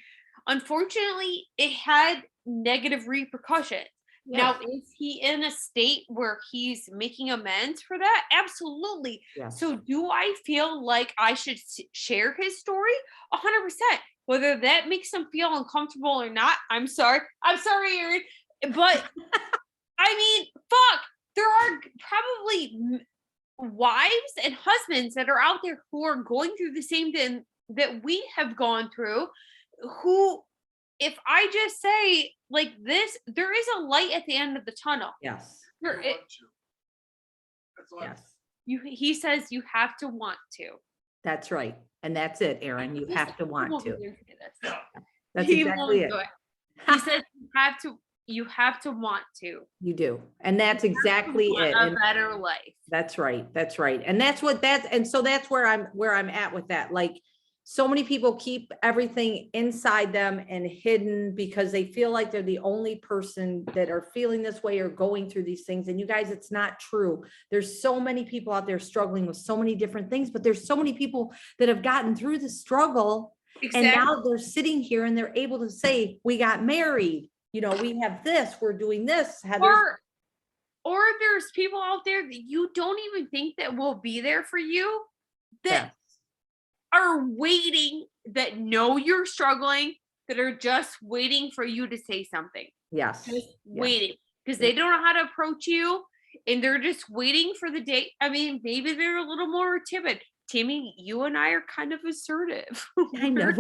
B: Unfortunately, it had negative repercussions.
A: Yes.
B: Now, is he in a state where he's making amends for that? Absolutely.
A: Yes.
B: So do I feel like I should share his story? 100%. Whether that makes him feel uncomfortable or not, I'm sorry. I'm sorry, Aaron. But I mean, fuck, there are probably wives and husbands that are out there who are going through the same thing that we have gone through, who, if I just say like this, there is a light at the end of the tunnel.
A: Yes.
B: There,
A: Yes.
B: he says you have to want to.
A: That's right. And that's it, Aaron. You have to want to. That's
B: He
A: exactly
B: won't
A: it.
B: do it. He says you have to want to.
A: You do. And that's
B: You have to
A: exactly
B: want
A: it.
B: a
A: And
B: better life.
A: that's right. That's right. And so that's where I'm at with that. Like, so many people keep everything inside them and hidden because they feel like they're the only person that are feeling this way or going through these things. And you guys, it's not true. There's so many people out there struggling with so many different things, but there's so many people that have gotten through the struggle.
B: Exactly.
A: And now they're sitting here and they're able to say, we got married, we have this, we're doing this.
B: Or there's people out there that you don't even think that will be there for you, that are waiting, that know you're struggling, that are just waiting for you to say something.
A: Yes.
B: Just waiting, because they don't know how to approach you, and they're just waiting for the day. I mean, maybe they're a little more timid. Timmy, you and I are kind of assertive.
A: I know.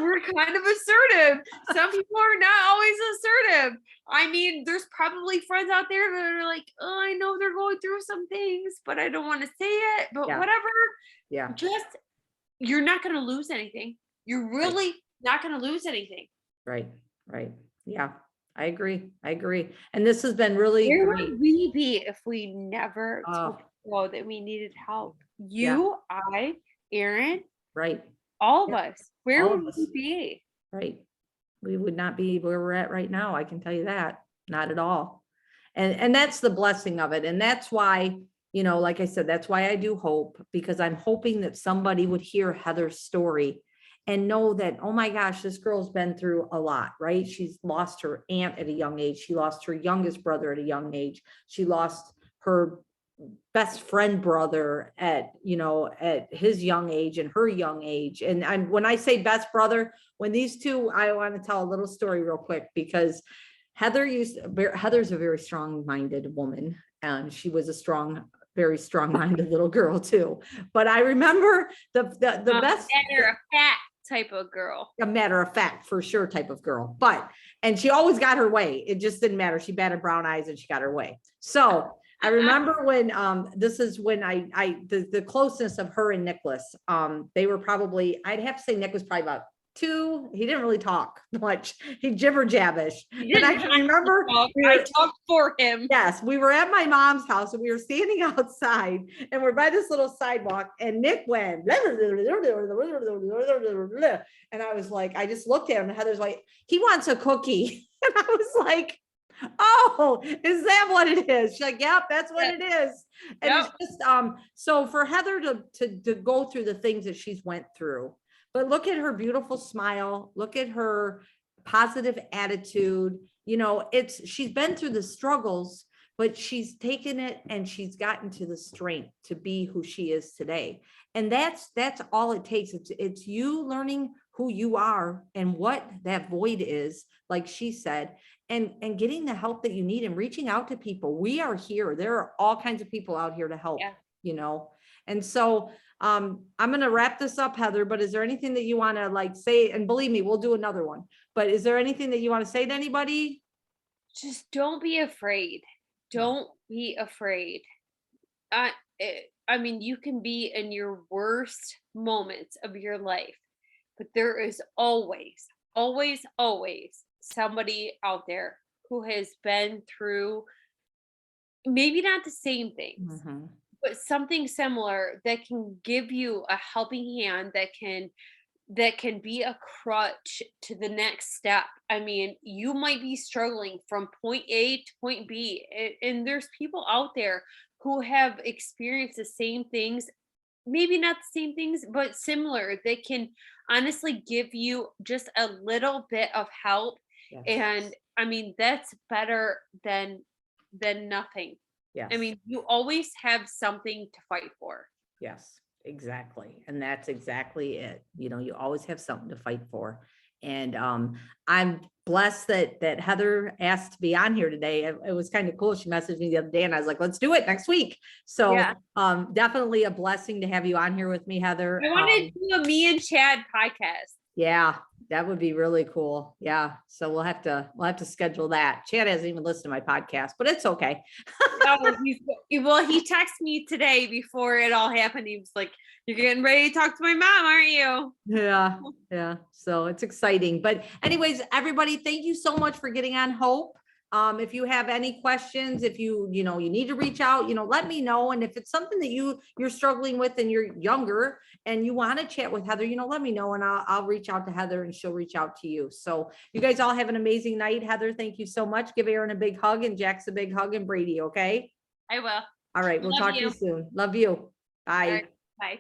B: We're kind of assertive. Some people are not always assertive. I mean, there's probably friends out there that are like, oh, I know they're going through some things, but I don't want to say it, but whatever.
A: Yeah.
B: You're not going to lose anything. You're really not going to lose anything.
A: Right. Right. Yeah, I agree. And this has been really
B: Where
A: great.
B: would we be if we never told people that we needed help? You, I, Aaron,
A: right.
B: all of us. Where
A: All of
B: would
A: us.
B: we be?
A: Right. We would not be where we're at right now. I can tell you that. Not at all. And that's the blessing of it. And that's why, like I said, that's why I do hope, because I'm hoping that somebody would hear Heather's story and know that, oh my gosh, this girl's been through a lot, right? She's lost her aunt at a young age. She lost her youngest brother at a young age. She lost her best friend brother at his young age and her young age. And when I say best brother, when these two, I want to tell a little story real quick, because Heather's a very strong-minded woman, and she was very strong-minded little girl too. But I remember the best
B: matter of fact type of girl.
A: A matter of fact, for sure type of girl. And she always got her way. It just didn't matter. She batted brown eyes and she got her way. So I remember when this is when the closeness of her and Nicholas, they were probably, I'd have to say Nick was probably about 2. He didn't really talk much. He jibber jabbish. And I can remember
B: I talked for him.
A: Yes, we were at my mom's house and we were standing outside and we're by this little sidewalk and Nick went and I was like, I just looked at him and Heather's like, he wants a cookie. And I was like, oh, is that what it is? She's like, yep, that's what it is. And it's just so for Heather to go through the things that she's went through, but look at her beautiful smile, look at her positive attitude. She's been through the struggles, but she's taken it and she's gotten to the strength to be who she is today. And that's all it takes. It's you learning who you are and what that void is, like she said, and getting the help that you need and reaching out to people. We are here. There are all kinds of people out here to help, you know? And so I'm going to wrap this up, Heather, but is there anything that you want to like say? And believe me, we'll do another one, but is there anything that you want to say to anybody?
B: Just don't be afraid. Don't be afraid. I mean, you can be in your worst moments of your life, but there is always, always, always somebody out there who has been through maybe not the same things, but something similar that can give you a helping hand, that can be a crutch to the next step. I mean, you might be struggling from point A to point B, and there's people out there who have experienced the same things, maybe not the same things, but similar, that can honestly give you just a little bit of help.
A: Yes.
B: And I mean, that's better than nothing.
A: Yes.
B: I mean, you always have something to fight for.
A: Yes, exactly. And that's exactly it. You know, you always have something to fight for. And I'm blessed that Heather asked to be on here today. It was kind of cool. She messaged me the other day and I was like, let's do it next week. So definitely a blessing to have you on here with me, Heather.
B: I want to do a me and Chad podcast.
A: Yeah, that would be really cool. Yeah. So we'll have to schedule that. Chad hasn't even listened to my podcast, but it's okay.
B: Well, he texted me today before it all happened. He was like, "You're getting ready to talk to my mom, aren't you?"
A: Yeah. Yeah. So it's exciting. But anyways, everybody, thank you so much for getting on Hope. If you have any questions, if you need to reach out, let me know. And if it's something that you're struggling with and you're younger and you want to chat with Heather, let me know and I'll reach out to Heather and she'll reach out to you. So you guys all have an amazing night. Heather, thank you so much. Give Aaron a big hug and Jax a big hug and Brady. Okay.
B: I will.
A: All right. We'll talk to you soon. Love you. Bye.
B: Bye.